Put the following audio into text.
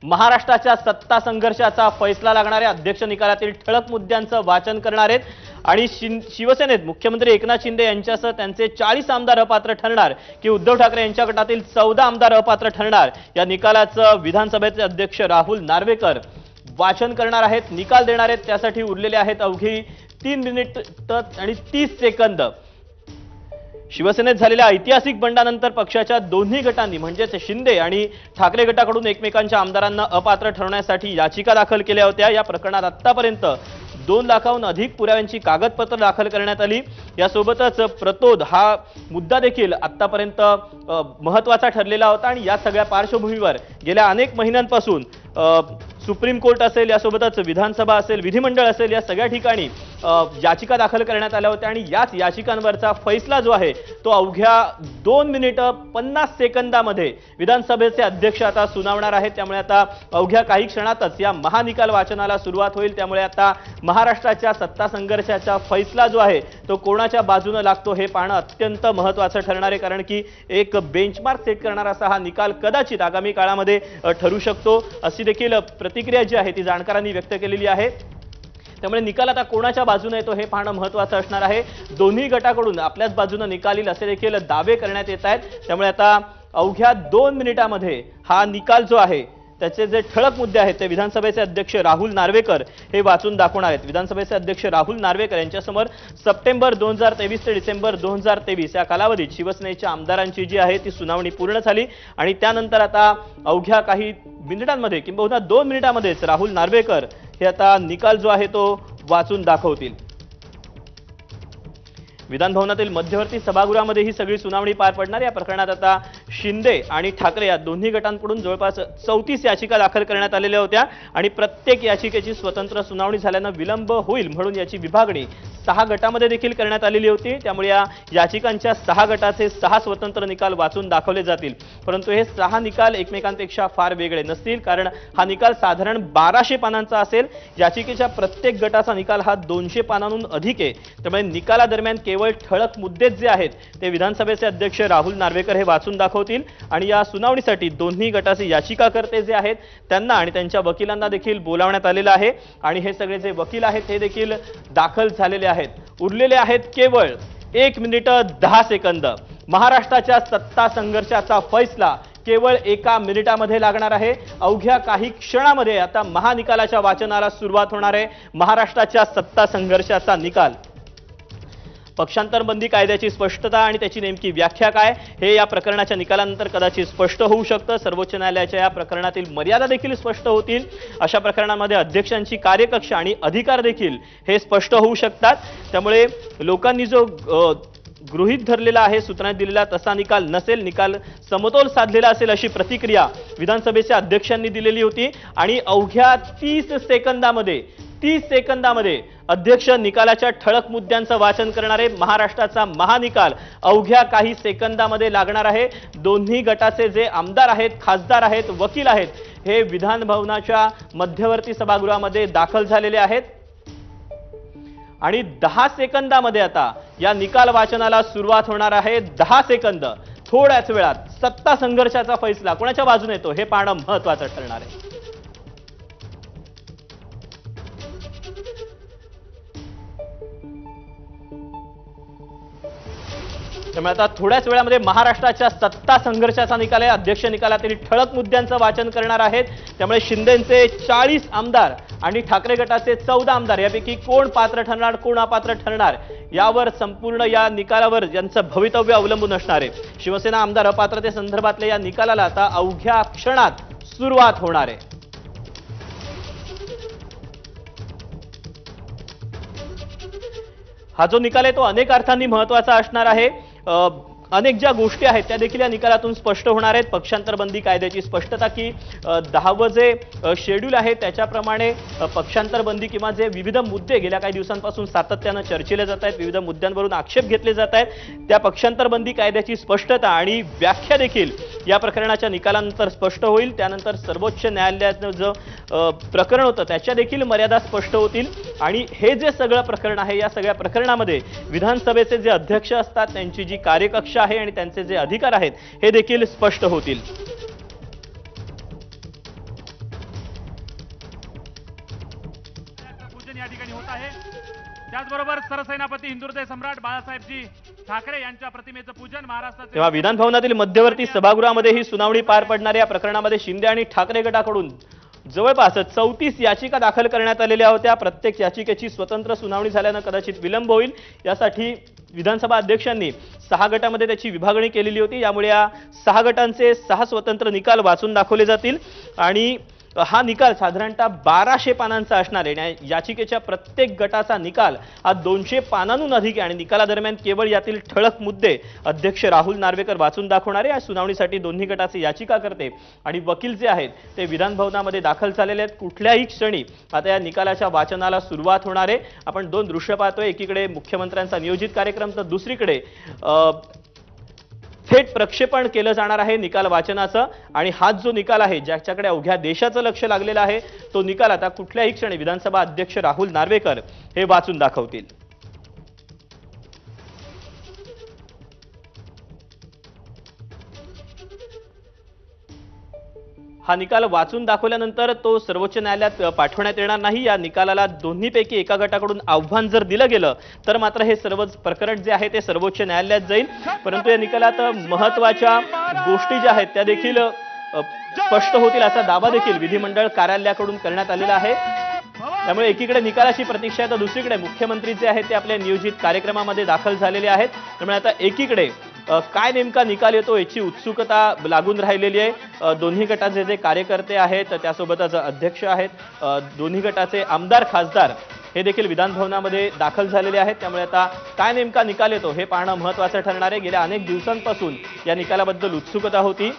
महाराष्ट्राच्या सत्ता संघर्षाचा फैसला लागणाऱ्या अध्यक्ष निकालातील ठळक मुद्द्यांचं वाचन करणार आहेत आणि शिवसेनेत मुख्यमंत्री एकनाथ शिंदे यांच्यासह त्यांचे 40 आमदार अपात्र ठरणार की उद्धव ठाकरे यांच्या गटातील 14 आमदार अपात्र ठरणार या निकालाचं विधानसभेचे अध्यक्ष राहुल नार्वेकर वाचन करणार आहेत, निकाल देणार आहेत। त्यासाठी उरलेले आहेत अवघी 3 मिनिट आणि 30 सेकंद। शिवसेनेत झालेल्या ऐतिहासिक बंडानंतर पक्षाच्या दोन्ही गटांनी म्हणजेच शिंदे आणि ठाकरे गटाकडून एकमेकांच्या आमदारांना अपात्र ठरवण्यासाठी याचिका दाखल केल्या होत्या। या प्रकरणात आतापर्यंत 2 लाखाहून अधिक पुराव्यांची कागदपत्र दाखल करण्यात आली। यासोबतच प्रतोद हा मुद्दा देखील आतापर्यंत महत्त्वाचा ठरलेला होता आणि या सगळ्या पार्श्वभूमीवर गेल्या अनेक महिन्यांपासून सुप्रीम कोर्ट असेल, यासोबतच विधानसभा असेल, विधिमंडळ असेल, या सगळ्या ठिकाणी याचिका दाखल करण्यात आल्या होत्या आणि याच याचिकांवरचा फैसला जो आहे तो अवघ्या 2 मिनिट 50 सेकंदामध्ये विधानसभेचे अध्यक्ष आता सुनावणार आहेत। त्यामुळे आता अवघ्या काही क्षणातच या महानिकाल वाचनाला सुरुवात होईल। त्यामुळे आता महाराष्ट्राच्या सत्ता संघर्षाचा फैसला जो आहे तो कोणाच्या बाजूने लागतो हे पाहणं अत्यंत महत्त्वाचं ठरणार आहे, कारण की एक बेंचमार्क सेट करणारा असा हा निकाल कदाचित आगामी काळामध्ये ठरू शकतो, अशी देखील प्रतिक्रिया जी आहे ती जाणकारांनी व्यक्त केलेली आहे। त्यामुळे निकाल आता कोणाच्या बाजूने येतो हे पाहणं महत्त्वाचं असणार आहे। दोन्ही गटाकडून आपल्याच बाजूने निकाल येईल असे देखील दावे करण्यात येत आहेत। त्यामुळे आता अवघ्या 2 मिनिटांमध्ये हा निकाल जो आहे त्याचे जे ठळक मुद्दे आहेत ते विधानसभेचे अध्यक्ष राहुल नार्वेकर हे वाचून दाखवणार आहेत। विधानसभेचे अध्यक्ष राहुल नार्वेकर यांच्यासमोर सप्टेंबर 2023 ते डिसेंबर 2023 या कालावधीत शिवसेनेच्या आमदारांची जी आहे ती सुनावणी पूर्ण झाली आणि त्यानंतर आता अवघ्या काही मिनिटांमध्ये किंबहुना 2 मिनिटांमध्येच राहुल नार्वेकर हे आता निकाल जो आहे तो वाचून दाखवतील। विधान भवनातील मध्यवर्ती सभागृहामध्ये ही सगळी सुनावणी पार पडणार। या प्रकरणात आता शिंदे आणि ठाकरे या दोन्ही गटांकडून जवळपास 34 याचिका दाखल करण्यात आलेल्या होत्या आणि प्रत्येक याचिकेची स्वतंत्र सुनावणी झाल्याने विलंब होईल म्हणून याची विभागणी 6 गटांमध्ये देखील करण्यात आलेली होती। त्यामुळे या याचिकांच्या 6 गटाचे 6 स्वतंत्र निकाल वाचून दाखवले जातील, परंतु हे 6 निकाल एकमेकांपेक्षा फार वेगळे नसतील, कारण हा निकाल साधारण 1200 पानांचा असेल। याचिकेच्या प्रत्येक गटाचा निकाल हा 200 पानांहून अधिक आहे। त्यामुळे निकालादरम्यान केवळ ठळक मुद्दे जे आहेत ते विधानसभेचे अध्यक्ष राहुल नार्वेकर हे वाचून दाखवतील आणि या सुनावणीसाठी दोन्ही गटाचे याचिकाकर्ते जे आहेत त्यांना आणि त्यांच्या वकिलांना देखील बोलावण्यात आलेलं आहे आणि हे सगळे जे वकील आहेत हे देखील दाखल झालेले आहेत। उरलेले आहेत केवळ 1 मिनिट 10 सेकंद। महाराष्ट्राच्या सत्ता संघर्षाचा फैसला केवळ 1 मिनिटामध्ये लागणार आहे। अवघ्या काही क्षणामध्ये आता महानिकालाच्या वाचनाला सुरुवात होणार आहे। महाराष्ट्राच्या सत्ता संघर्षाचा निकाल, पक्षांतर बंदी कायद्याची स्पष्टता आणि त्याची नेमकी व्याख्या काय हे या प्रकरणाच्या निकालानंतर कदाचित स्पष्ट होऊ शकतं। सर्वोच्च न्यायालयाच्या या प्रकरणातील मर्यादा देखील स्पष्ट होतील। अशा प्रकरणांमध्ये अध्यक्षांची कार्यकक्ष आणि अधिकार देखील हे स्पष्ट होऊ शकतात। त्यामुळे लोकांनी जो गृहीत धरलेला आहे, सूचनांनी दिलेला तसा निकाल नसेल, निकाल समतोल साधलेला असेल अशी प्रतिक्रिया विधानसभेच्या अध्यक्षांनी दिलेली होती आणि अवघ्या 30 सेकंदामध्ये अध्यक्ष निकालाच्या ठळक मुद्द्यांचं वाचन करणार आहे। महाराष्ट्राचा महानिकाल अवघ्या काही सेकंदामध्ये लागणार आहे। दोन्ही गटाचे जे आमदार आहेत, खासदार आहेत, वकील आहेत हे विधान भवनाच्या मध्यवर्ती सभागृहामध्ये दाखल झालेले आहेत आणि 10 सेकंदामध्ये आता या निकाल वाचनाला सुरुवात होणार आहे। 10 सेकंद, थोड्याच वेळात सत्ता संघर्षाचा फैसला कोणाच्या बाजूने येतो हे पाहणं महत्त्वाचं ठरणार आहे। त्यामुळे आता थोड्याच वेळामध्ये महाराष्ट्राच्या सत्ता संघर्षाचा निकाल आहे। अध्यक्ष निकालातील ठळक मुद्द्यांचं वाचन करणार आहेत। त्यामुळे शिंदेचे 40 आमदार आणि ठाकरे गटाचे 14 आमदार यापैकी कोण पात्र ठरणार, कोण अपात्र ठरणार यावर संपूर्ण या निकालावर यांचं भवितव्य अवलंबून असणार आहे। शिवसेना आमदार अपात्रतेसंदर्भातल्या या निकालाला आता अवघ्या क्षणात सुरुवात होणार आहे। हा जो निकाल आहे तो अनेक अर्थांनी महत्त्वाचा असणार आहे। अनेक ज्या गोष्टी आहेत त्या देखील या निकालातून स्पष्ट होणार आहेत। पक्षांतर बंदी कायद्याची स्पष्टता की 10वं जे शेड्यूल आहे त्याच्याप्रमाणे पक्षांतर बंदी किंवा जे विविध मुद्दे गेल्या काही दिवसांपासून सातत्याने चर्चेले जात आहेत, विविध मुद्द्यांवरून आक्षेप घेतले जात आहेत, त्या पक्षांतर बंदी कायद्याची स्पष्टता आणि व्याख्या देखील या प्रकरणाच्या निकालानंतर स्पष्ट होईल। त्यानंतर सर्वोच्च न्यायालयाचं जो प्रकरण होतं त्याच्या देखील मर्यादा स्पष्ट होतील आणि हे जे सगळं प्रकरण आहे या सगळ्या प्रकरणामध्ये विधानसभेचे जे अध्यक्ष असतात त्यांची जी कार्यकक्ष आहे आणि त्यांचे जे अधिकार आहेत हे देखील स्पष्ट होतील। वाचन या ठिकाणी होत आहे। त्याचबरोबर सरसेनापती हिंदुहृदय सम्राट बाळासाहेबजी ठाकरे यांच्या प्रतिमेचं पूजन महाराष्ट्राचे तेव्हा विधान भवनातील मध्यवर्ती सभागृहामध्ये ही सुनावणी पार पडणार आहे। या प्रकरणामध्ये शिंदे आणि ठाकरे गटाकडून जवळपास 34 याचिका दाखल करण्यात आलेल्या होत्या। प्रत्येक याचिकेची स्वतंत्र सुनावणी झाल्यानं कदाचित विलंब होईल, यासाठी विधानसभा अध्यक्षांनी 6 गटामध्ये त्याची विभागणी केलेली होती। यामुळे या 6 गटांचे 6 स्वतंत्र निकाल वाचून दाखवले जातील आणि हा निकाल साधारणतः 1200 पानांचा असणार आहे। याचिकेच्या प्रत्येक गटाचा निकाल हा 200 पानांहून अधिक आहे आणि निकालादरम्यान केवळ यातील ठळक मुद्दे अध्यक्ष राहुल नार्वेकर वाचून दाखवणार आहे। या सुनावणीसाठी दोन्ही गटाचे याचिकाकर्ते आणि वकील जे आहेत ते विधान भवनामध्ये दाखल झालेले आहेत। कुठल्याही क्षणी आता या निकालाच्या वाचनाला सुरुवात होणार आहे। आपण दोन दृश्य पाहतोय, एकीकडे मुख्यमंत्र्यांचा नियोजित कार्यक्रम तर दुसरीकडे थेट प्रक्षेपण केलं जाणार आहे निकाल वाचनाचं। आणि हाच जो निकाल आहे ज्याच्याकडे अवघ्या देशाचं लक्ष लागलेलं आहे तो निकाल आता कुठल्याही क्षणी विधानसभा अध्यक्ष राहुल नार्वेकर हे वाचून दाखवतील। हा निकाल वाचून दाखवल्यानंतर तो सर्वोच्च न्यायालयात पाठवण्यात येणार नाही। या निकालाला दोन्हीपैकी एका गटाकडून आव्हान जर दिलं गेलं तर मात्र हे सर्व प्रकरण जे आहे ते सर्वोच्च न्यायालयात जाईल। परंतु या निकालात महत्त्वाच्या गोष्टी ज्या आहेत त्या देखील स्पष्ट होतील असा दावा देखील विधिमंडळ कार्यालयाकडून करण्यात आलेला आहे। त्यामुळे एकीकडे निकालाची प्रतीक्षा आहे तर दुसरीकडे मुख्यमंत्री जे आहेत ते आपल्या नियोजित कार्यक्रमामध्ये दाखल झालेले आहेत। त्यामुळे आता एकीकडे काय नेमका निकाल येतो याची उत्सुकता लागून राहिलेली आहे। दोन्ही गटाचे जे कार्यकर्ते आहेत त्यासोबतच अध्यक्ष आहेत, दोन्ही गटाचे आमदार खासदार हे देखील विधान भवनामध्ये दाखल झालेले आहेत। त्यामुळे आता काय नेमका निकाल येतो हे पाहणं महत्त्वाचं ठरणार आहे। गेल्या अनेक दिवसांपासून या निकालाबद्दल उत्सुकता होती।